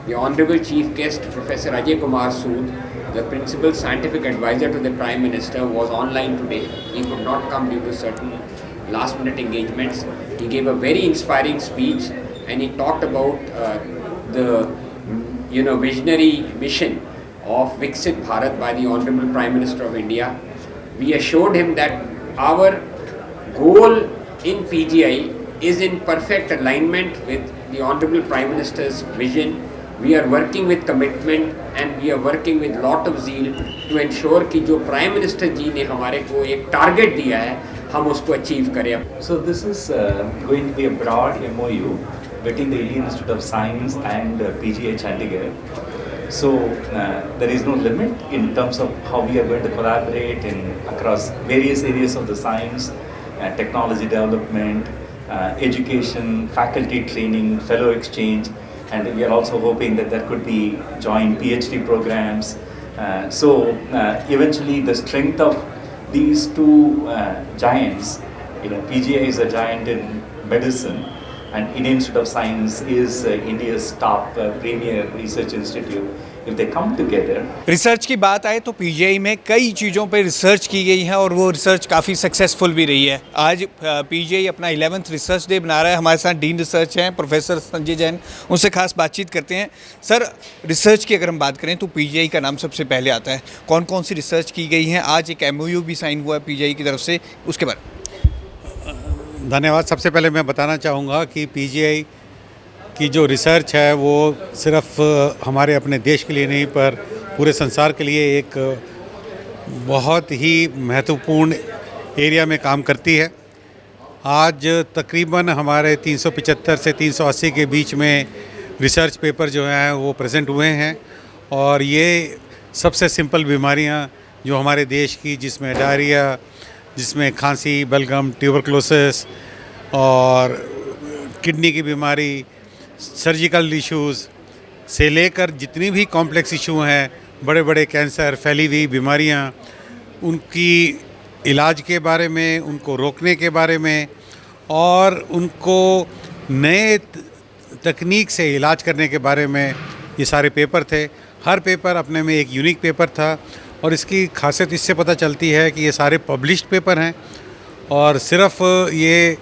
The Honorable Chief Guest, Professor Ajay Kumar Sood, the Principal Scientific Advisor to the Prime Minister, was online today. He could not come due to certain last-minute engagements. He gave a very inspiring speech, and he talked about the visionary mission of Viksit Bharat by the Honorable Prime Minister of India. We assured him that our goal in PGI is in perfect alignment with the Honorable Prime Minister's vision. We are working with commitment and we are working with lot of zeal to ensure कि जो Prime Minister जी ने हमारे को एक target दिया है हम उसको achieve करें. So this is going to be a broad MOU between the Indian Institute of Science and PGI Chandigarh. So there is no limit in terms of how we are going to collaborate across various areas of the science, technology development, education, faculty training, fellow exchange, and we are also hoping that there could be joint PhD programs. So eventually the strength of these two giants, PGI is a giant in medicine, and Indian Institute of Science is India's top premier research institute. If they come together, research की बात आए तो PGI में कई चीज़ों पे research की गई है और वो रिसर्च काफ़ी सक्सेसफुल भी रही है. आज पीजीआई अपना 11th रिसर्च डे बना रहा है. हमारे साथ डीन रिसर्च हैं प्रोफेसर संजय जैन, उनसे खास बातचीत करते हैं. सर, रिसर्च की अगर हम बात करें तो पीजीआई का नाम सबसे पहले आता है. कौन कौन सी रिसर्च की गई हैं? आज एक एमओयू भी साइन हुआ है पीजीआई की तरफ से, उसके बाद. धन्यवाद. सबसे पहले मैं बताना चाहूँगा कि पीजीआई की जो रिसर्च है वो सिर्फ हमारे अपने देश के लिए नहीं पर पूरे संसार के लिए एक बहुत ही महत्वपूर्ण एरिया में काम करती है. आज तकरीबन हमारे 375 से 380 के बीच में रिसर्च पेपर जो हैं वो प्रेजेंट हुए हैं, और ये सबसे सिंपल बीमारियां जो हमारे देश की, जिसमें डायरिया, जिसमें खांसी, बलगम, ट्यूबरकुलोसिस और किडनी की बीमारी, सर्जिकल इश्यूज़ से लेकर जितनी भी कॉम्प्लेक्स इशू हैं, बड़े बड़े कैंसर, फैली हुई बीमारियां, उनकी इलाज के बारे में, उनको रोकने के बारे में और उनको नए तकनीक से इलाज करने के बारे में ये सारे पेपर थे. हर पेपर अपने में एक यूनिक पेपर था, और इसकी खासियत इससे पता चलती है कि ये सारे पब्लिश्ड पेपर हैं, और सिर्फ ये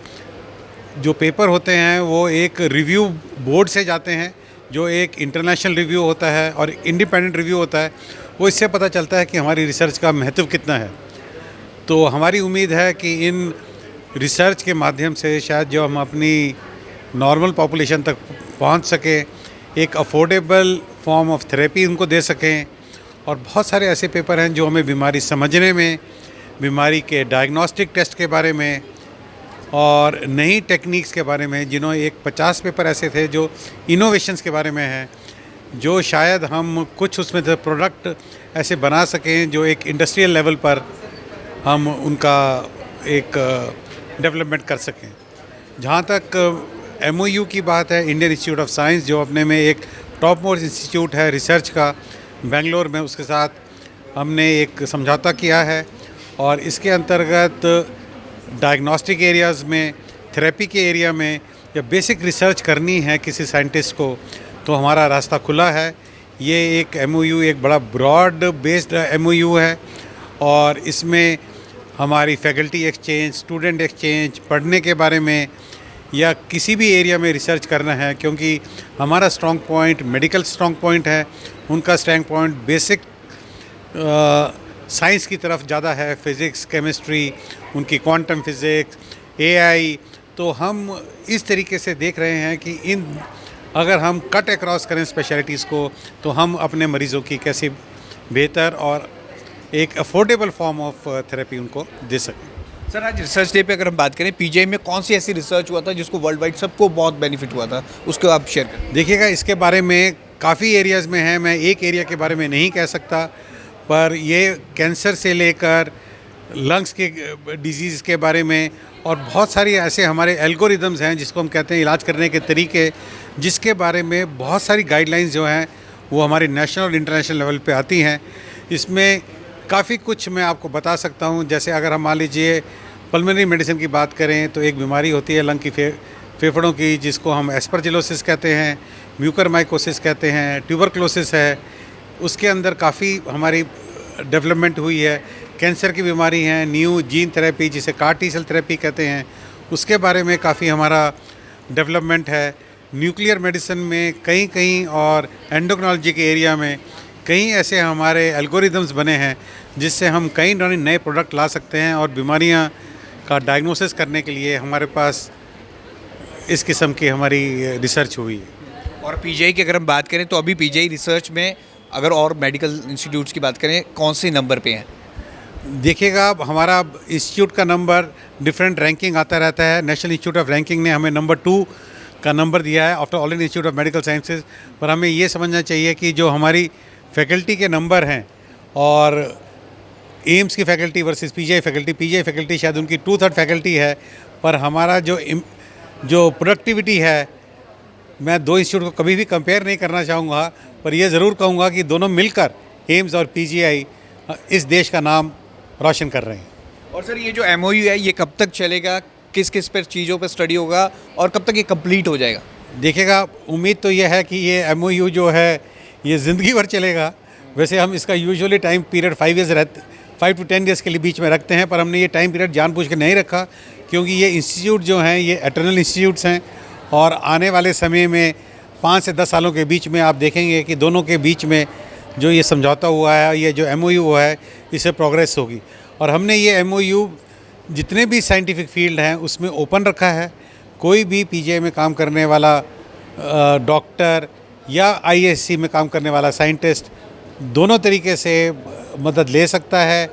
जो पेपर होते हैं वो एक रिव्यू बोर्ड से जाते हैं, जो एक इंटरनेशनल रिव्यू होता है और इंडिपेंडेंट रिव्यू होता है. वो इससे पता चलता है कि हमारी रिसर्च का महत्व कितना है. तो हमारी उम्मीद है कि इन रिसर्च के माध्यम से शायद जो हम अपनी नॉर्मल पॉपुलेशन तक पहुंच सकें, एक अफोर्डेबल फॉर्म ऑफ थेरेपी उनको दे सकें. और बहुत सारे ऐसे पेपर हैं जो हमें बीमारी समझने में, बीमारी के डायग्नोस्टिक टेस्ट के बारे में और नई टेक्निक्स के बारे में, जिन्होंने एक 50 पेपर ऐसे थे जो इनोवेशंस के बारे में हैं, जो शायद हम कुछ उसमें से प्रोडक्ट ऐसे बना सकें जो एक इंडस्ट्रियल लेवल पर हम उनका एक डेवलपमेंट कर सकें. जहाँ तक एमओयू की बात है, इंडियन इंस्टीट्यूट ऑफ साइंस जो अपने में एक टॉप मोस्ट इंस्टीट्यूट है रिसर्च का बेंगलोर में, उसके साथ हमने एक समझौता किया है, और इसके अंतर्गत डायग्नोस्टिक एरियाज़ में, थेरेपी के एरिया में या बेसिक रिसर्च करनी है किसी साइंटिस्ट को, तो हमारा रास्ता खुला है. ये एक एमओयू एक बड़ा ब्रॉड बेस्ड एमओयू है, और इसमें हमारी फैकल्टी एक्सचेंज, स्टूडेंट एक्सचेंज, पढ़ने के बारे में या किसी भी एरिया में रिसर्च करना है, क्योंकि हमारा strong point medical strong point है, उनका स्ट्रॉन्ग पॉइंट बेसिक साइंस की तरफ ज़्यादा है, फिज़िक्स, केमिस्ट्री, उनकी क्वांटम फिज़िक्स, एआई. तो हम इस तरीके से देख रहे हैं कि अगर हम कट अक्रॉस करें स्पेशलिटीज़ को, तो हम अपने मरीज़ों की कैसे बेहतर और एक अफोर्डेबल फॉर्म ऑफ थेरेपी उनको दे सकें. सर, आज रिसर्च डे पे अगर हम बात करें, पीजीआई में कौन सी ऐसी रिसर्च हुआ था जिसको वर्ल्ड वाइड सबको बहुत बेनिफिट हुआ था, उसको आप शेयर करें. देखिएगा, इसके बारे में काफ़ी एरियाज़ में है, मैं एक एरिया के बारे में नहीं कह सकता, पर ये कैंसर से लेकर लंग्स के डिजीज़ के बारे में और बहुत सारी ऐसे हमारे एल्गोरिदम्स हैं जिसको हम कहते हैं इलाज करने के तरीके, जिसके बारे में बहुत सारी गाइडलाइंस जो हैं वो हमारे नेशनल और इंटरनेशनल लेवल पे आती हैं. इसमें काफ़ी कुछ मैं आपको बता सकता हूँ. जैसे अगर हम मान लीजिए पल्मोनरी मेडिसिन की बात करें, तो एक बीमारी होती है लंग की फेफड़ों की, जिसको हम एस्परजिलोसिस कहते हैं, म्यूकरमाइकोसिस कहते हैं, ट्यूबरक्लोसिस है, उसके अंदर काफ़ी हमारी डेवलपमेंट हुई है। कैंसर की बीमारी है, न्यू जीन थेरेपी जिसे कार टी सेल थेरेपी कहते हैं, उसके बारे में काफ़ी हमारा डेवलपमेंट है। न्यूक्लियर मेडिसिन में कहीं कहीं और एंडोक्रोलॉजी के एरिया में कई ऐसे हमारे एल्गोरिदम्स बने हैं जिससे हम कई नए प्रोडक्ट ला सकते हैं और बीमारियां का डायग्नोसिस करने के लिए हमारे पास इस किस्म की हमारी रिसर्च हुई है। और पीजीआई की अगर हम बात करें तो अभी पीजीआई रिसर्च में अगर और मेडिकल इंस्टीट्यूट्स की बात करें कौन सी नंबर पे हैं? देखिएगा, हमारा इंस्टीट्यूट का नंबर डिफरेंट रैंकिंग आता रहता है। नेशनल इंस्टीट्यूट ऑफ रैंकिंग ने हमें नंबर 2 का नंबर दिया है after all India institute of medical sciences. पर हमें ये समझना चाहिए कि जो हमारी फैकल्टी के नंबर हैं और एम्स की फैकल्टी वर्सेस पीजीआई फैकल्टी शायद उनकी 2/3 फैकल्टी है, पर हमारा जो प्रोडक्टिविटी है, मैं 2 इंस्टीट्यूट को कभी भी कंपेयर नहीं करना चाहूँगा, पर यह ज़रूर कहूँगा कि दोनों मिलकर एम्स और पीजीआई इस देश का नाम रोशन कर रहे हैं। और सर ये जो एमओयू है ये कब तक चलेगा, किस किस पर चीज़ों पर स्टडी होगा और कब तक ये कंप्लीट हो जाएगा? देखिएगा, उम्मीद तो यह है कि ये एमओयू जो है ये ज़िंदगी भर चलेगा। वैसे हम इसका usually time period 5 to 10 years के लिए बीच में रखते हैं, पर हमने ये टाइम पीरियड जानबूझ के नहीं रखा क्योंकि ये इंस्टीट्यूट जो हैं ये एटर्नल इंस्टीट्यूट्स हैं और आने वाले समय में 5 से 10 सालों के बीच में आप देखेंगे कि दोनों के बीच में जो ये समझौता हुआ है, ये जो एमओयू हुआ है, इससे प्रोग्रेस होगी। और हमने ये एमओयू जितने भी साइंटिफिक फील्ड हैं उसमें ओपन रखा है। कोई भी पीजीआई में काम करने वाला डॉक्टर या आईएससी में काम करने वाला साइंटिस्ट दोनों तरीके से मदद ले सकता है।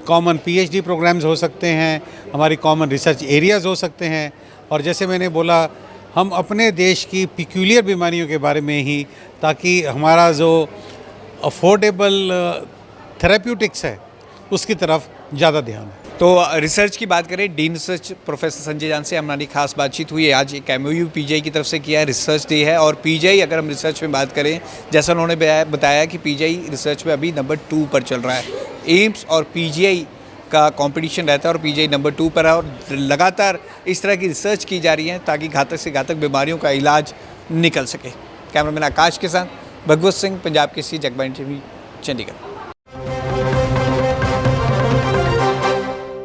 कॉमन पीएचडी प्रोग्राम्स हो सकते हैं, हमारी कॉमन रिसर्च एरियाज़ हो सकते हैं, और जैसे मैंने बोला हम अपने देश की पिक्यूलियर बीमारियों के बारे में ही, ताकि हमारा जो अफोर्डेबल थेरेप्यूटिक्स है उसकी तरफ ज़्यादा ध्यान है। तो रिसर्च की बात करें, डीन रिसर्च प्रोफेसर संजय जान से हमारी खास बातचीत हुई है। आज एक एमओयू पीजीआई की तरफ से किया है, रिसर्च डे है। और पीजीआई अगर हम रिसर्च में बात करें, जैसा उन्होंने बताया कि पीजीआई रिसर्च में अभी नंबर 2 पर चल रहा है। एम्स और पीजीआई का कंपटीशन रहता है और पीजीआई नंबर 2 पर है और लगातार इस तरह की रिसर्च की जा रही है ताकि घातक से घातक बीमारियों का इलाज निकल सके। कैमरामैन आकाश के साथ भगवत सिंह, पंजाब केसरी, जगबानी टीवी, चंडीगढ़।